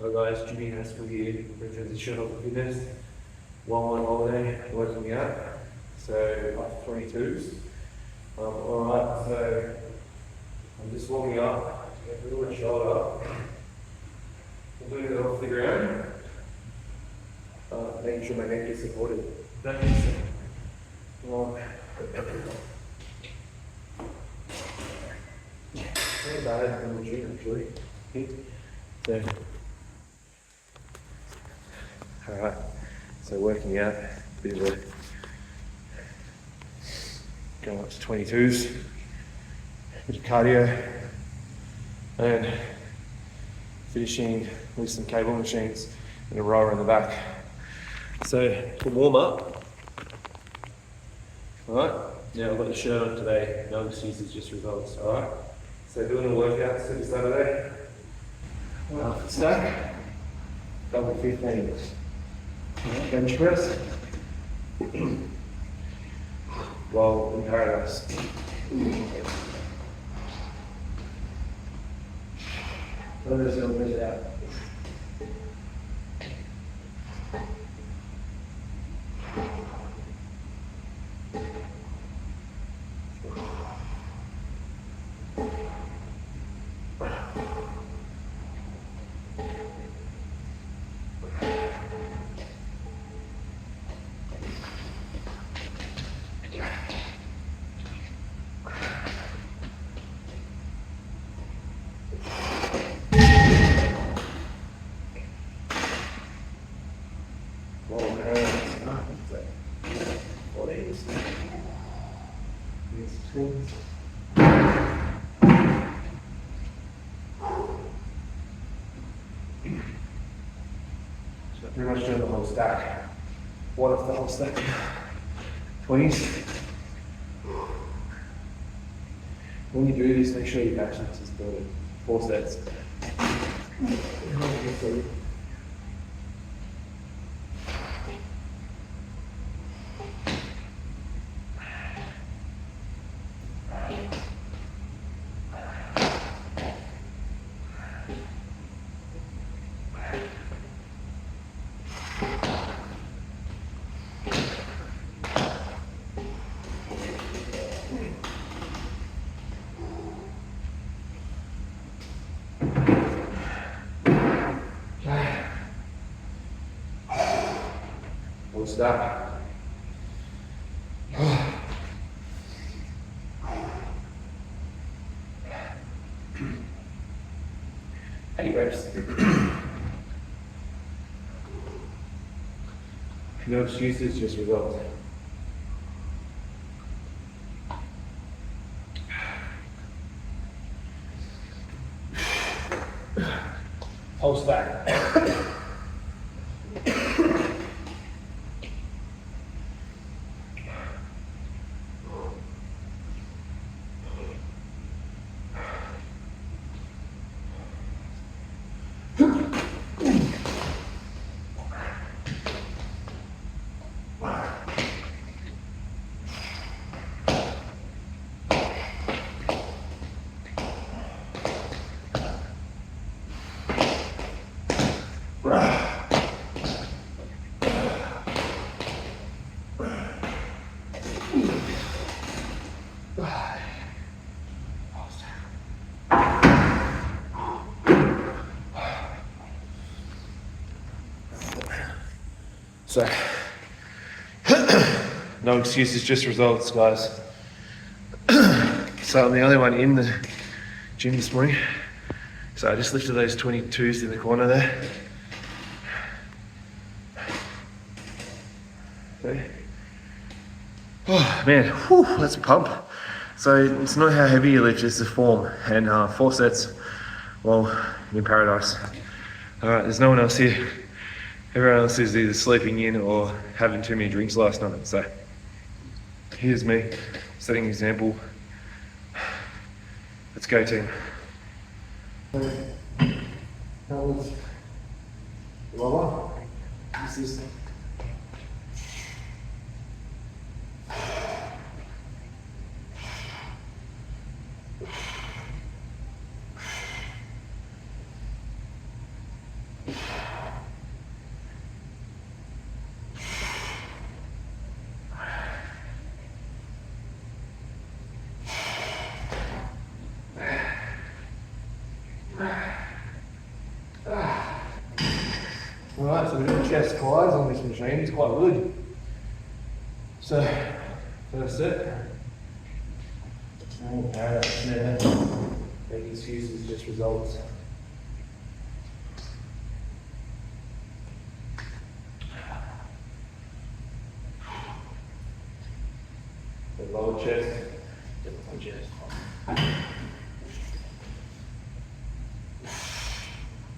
Hi guys, Jimmy Haskell here, transition of fitness. 1-1 holiday, working out. So after 22s. Alright, so I'm just warming up, get a little shoulder up. We'll do it off the ground. Making sure my neck is supported. That makes sense. Well, not bad in the gym actually. So, alright, so working out, bit of a going up to 22s, bit of cardio, and finishing with some cable machines and a rower in the back. So for warm up, alright, now I've got the shirt on today, no excuses, just results, alright? So doing a workout, Super Saturday, stack, double 15, bench press, while in paradise. Let us go measure out. So pretty much doing the whole stack. One of the whole stack. 20s. When you do this, make sure your back is building. 4 sets. We'll stop. 8 reps. No excuses, just results. Whole stack. So, no excuses, just results, guys. So I'm the only one in the gym this morning. So I just lifted those 22s in the corner there. Okay. Oh man, whew, that's a pump. So it's not how heavy you lift, it's the form. And 4 sets, well, in paradise. Alright, there's no one else here. Everyone else is either sleeping in or having too many drinks last night. So here's me setting an example. Let's go, team. That was lower. This is Alright, so we're doing chest flies on this machine, it's quite good. So, first set. Paradox never make excuses, just results. The lower chest, the upper chest.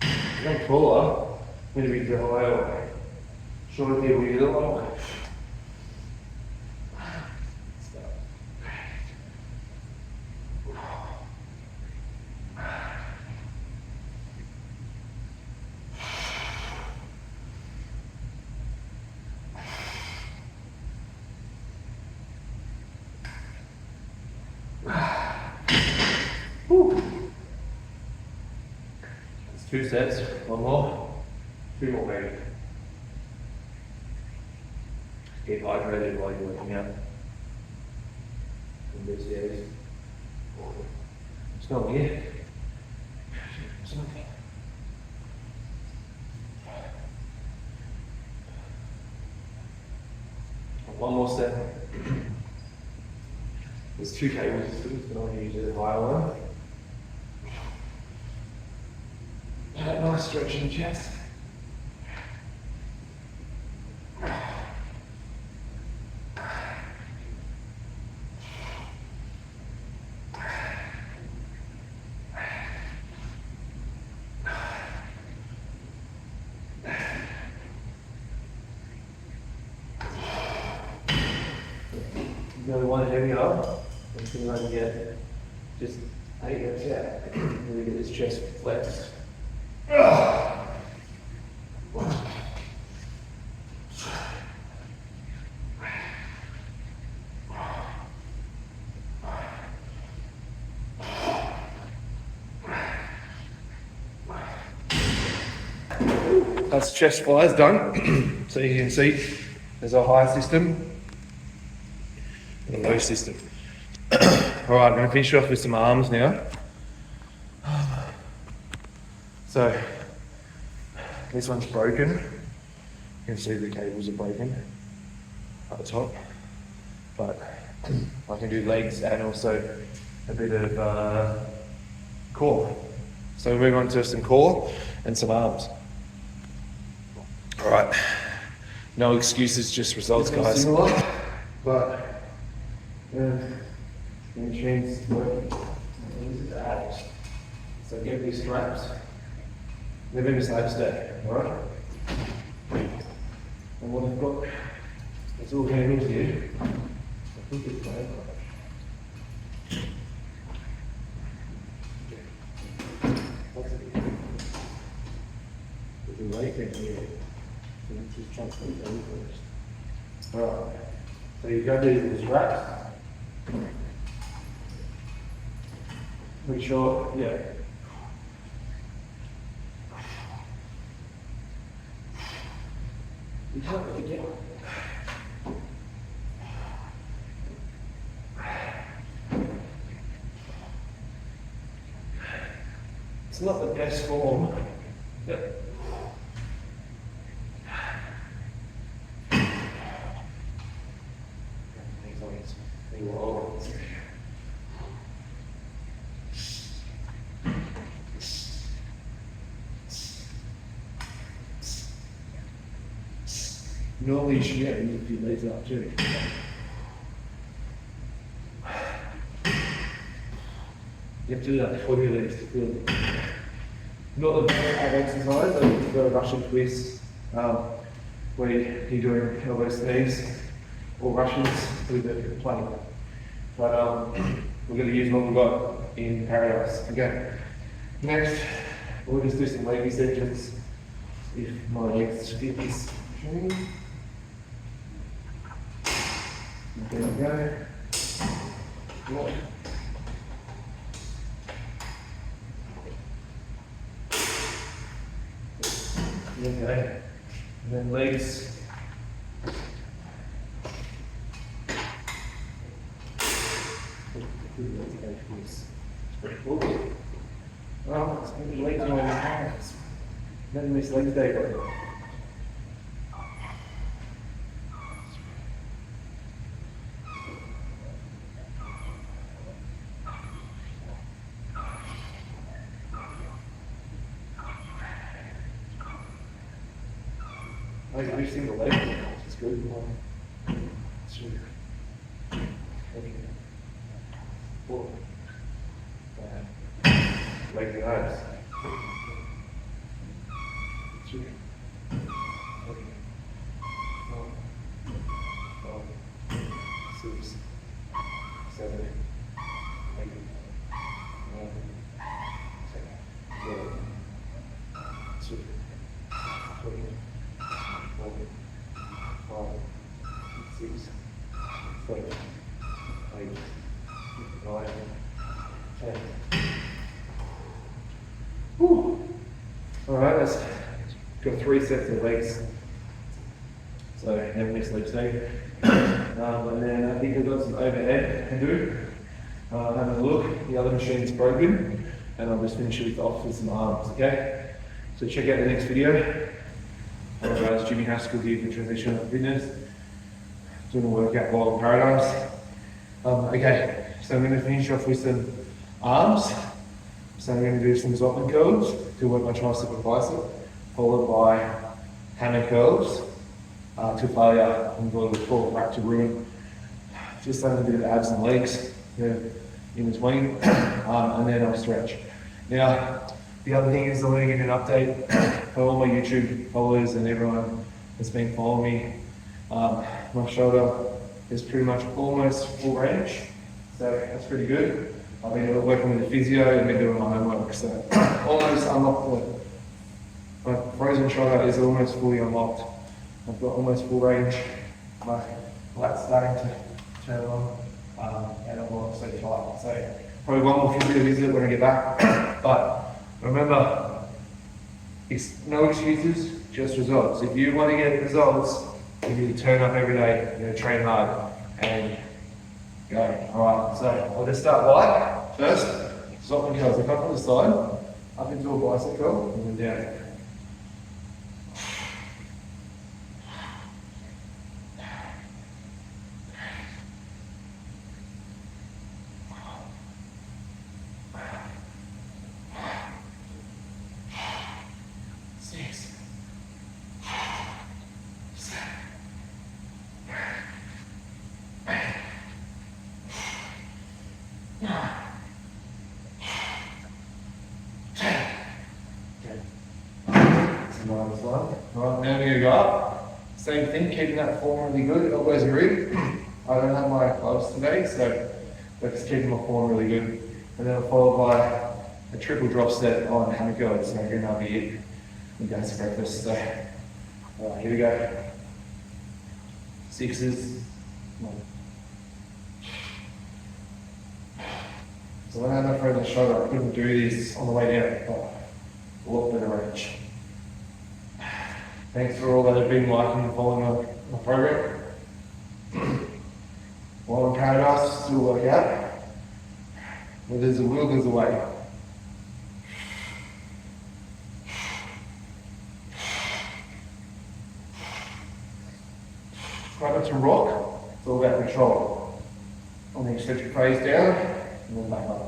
If I'm taller, I'm going to be the higher way. Shorter people, you do the lower way. It's 2 sets, 1 more, 2 more maybe. Keep hydrated while you're working out. And this is it's not here. It's nothing. One more step. There's 2 cables, but I'm going to use the higher one. Nice stretch in the chest. The other one heavier, I'm thinking I can get just 8 reps out. Really get this chest flexed. That's chest flies done. So you can see there's a high system and a low system. Alright, I'm going to finish off with some arms now. So this one's broken. You can see the cables are broken at the top. But I can do legs and also a bit of core. So we'll move on to some core and some arms. Alright, no excuses, just results, guys. Similar, but the machine's working. So get these straps. They're in the same state, alright? And what I've got, it's all handles here. I think it's fine. What's it? There's a weight in here. So let's just try and put it over first. Alright, so you go to the straps. Make sure, yeah. You can't let it down. It's not the best form. Yep. Normally you should get your legs up too. You have to do that before your legs to feel it. Not the bad exercise, I think you've got a Russian twist where you're doing elbows to knees or Russians with a plank. But we're going to use what we've got in Paradise. Okay. Next, we'll just do some leg extensions if my legs fit this machine. There we go. Right. Okay. And then legs. Well, it's going to be legs on your hands. Then this legs day. Like every single leg, it's good. 1, 2, 3, 4, 5. Legs and arms. 2, 3, 4, 5, 6, 7, 8, 9, 10, 11, 2, 3, 4, 5, 6, 7, 8, 9, 10. Whew. Alright, let's got 3 sets of legs. So have next leg day. And then I think I've got some overhead to do. Have a look, the other machine's broken, and I'll just finish it off with some arms, okay? So check out the next video. Alright guys, Jimmy Haskell here for Transitional Fitness. Doing a workout while in paradise. Okay, so I'm going to finish off with some arms. So I'm going to do some Zottman curls to work my tricep and bicep, followed by hammer curls to failure and go back to ruin. Just a bit of abs and legs in between, and then I'll stretch. Now, the other thing is I'm going to give you an update for all my YouTube followers and everyone that's been following me. My shoulder is pretty much almost full range, so that's pretty good. I've been working with the physio and been doing my homework, so almost unlocked. My frozen shoulder is almost fully unlocked. I've got almost full range. My lat's starting to turn on, and I'm not so tight. So probably one more physio visit when I get back. But remember, it's no excuses, just results. If you want to get results, you need to turn up every day, train hard, and go. Alright, so I'll just start light first. Zottman curls. If I put the side, up into a bicep curl, and then down. Nice one. Right, now we're going to go up. Same thing, keeping that form really good. Elbows are in. I don't have my gloves today, so just keeping my form really good. And then followed by a triple drop set on hammer curls. So again, that'll be it. We're going to breakfast. So, alright, here we go. 6s. So when I had my frozen shoulder, I couldn't do this on the way down, but a lot better range. Thanks for all that have been liking and following my program. While in paradise, still work out. Where there's a will, there's a way. Try not to rock, it's all about control. And then stretch your face down, and then back up.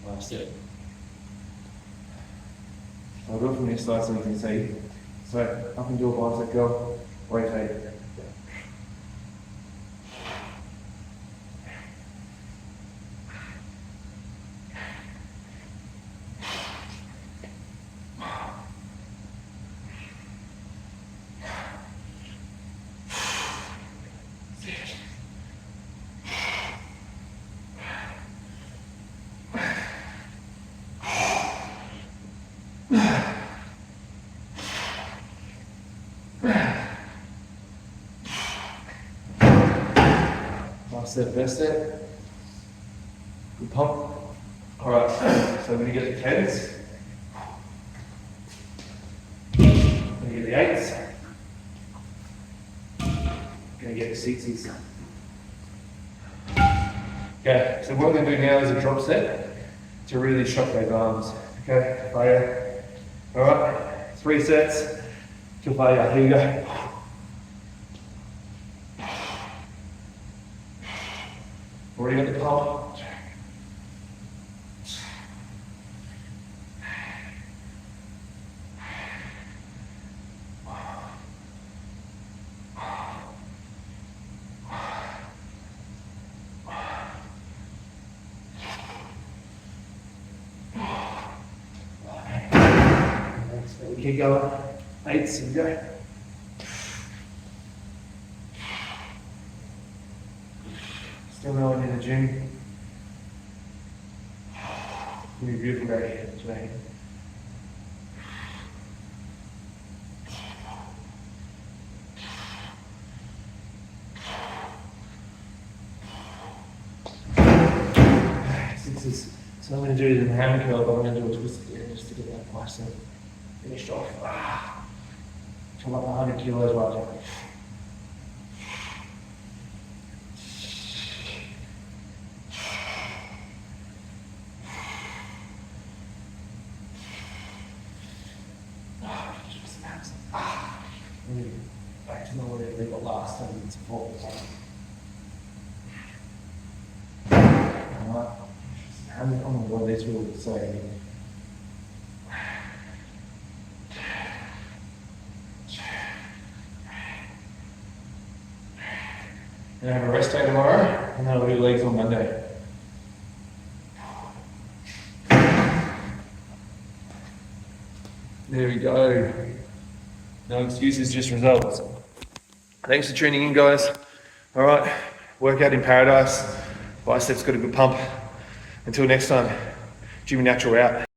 Last it. I'll do it from this side so you can see. So up and do a bicep curl, rotate. Last set, best set. Good pump. Alright, so I'm going to get the 10s. I'm going to get the 8s. I'm going to get the 6s. Okay, so what I'm going to do now is a drop set to really shock those arms. Okay, failure. All right, 3 sets till failure. Here you go. Already got the pump. We keep going. 8, here we go. Still no one in the gym. It's gonna be a beautiful day today. So I'm going to do the hand curl, but I'm going to do a twist again just to get that nice and finished off. I'm up 100 kilos right now. Back to normal where we got last time. It's full. Alright. Oh my god, these will be so heavy. And I have a rest day tomorrow, and then I'll do legs on Monday. There we go. No excuses, just results. Thanks for tuning in, guys. All right, workout in paradise. Biceps got a good pump. Until next time, Jimmy Natural out.